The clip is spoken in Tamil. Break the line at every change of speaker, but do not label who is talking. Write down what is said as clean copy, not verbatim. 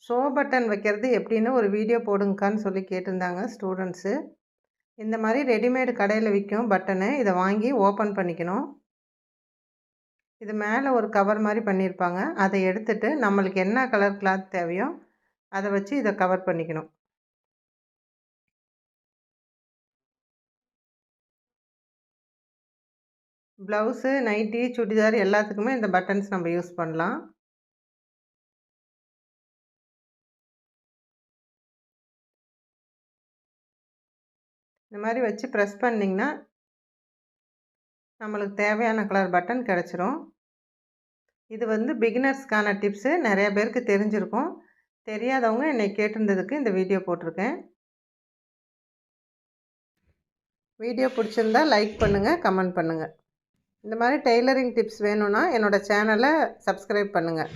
ஷோ பட்டன் வைக்கிறது எப்படின்னு ஒரு வீடியோ போடுங்கக்கான்னு சொல்லி கேட்டிருந்தாங்க ஸ்டூடெண்ட்ஸு. இந்த மாதிரி ரெடிமேடு கடையில் விற்கும் பட்டனு. இதை வாங்கி ஓப்பன் பண்ணிக்கணும். இது மேலே ஒரு கவர் மாதிரி பண்ணியிருப்பாங்க. அதை எடுத்துட்டு நம்மளுக்கு என்ன கலர் கிளாத் தேவையோ அதை வச்சு இதை கவர் பண்ணிக்கணும். ப்ளவுஸு, நைட்டி, சுடிதார் எல்லாத்துக்குமே இந்த பட்டன்ஸ் நம்ம யூஸ் பண்ணலாம். இந்த மாதிரி வச்சு ப்ரெஸ் பண்ணிங்கன்னா நம்மளுக்கு தேவையான கலர் பட்டன் கிடச்சிரும். இது வந்து பிகினர்ஸ்க்கான டிப்ஸு. நிறைய பேருக்கு தெரிஞ்சிருக்கும். தெரியாதவங்க என்னை கேட்டிருந்ததுக்கு இந்த வீடியோ போட்டிருக்கேன். வீடியோ பிடிச்சிருந்தா லைக் பண்ணுங்கள், கமெண்ட் பண்ணுங்கள். இந்த மாதிரி டெய்லரிங் டிப்ஸ் வேணும்னா என்னோடய சேனலை சப்ஸ்கிரைப் பண்ணுங்கள்.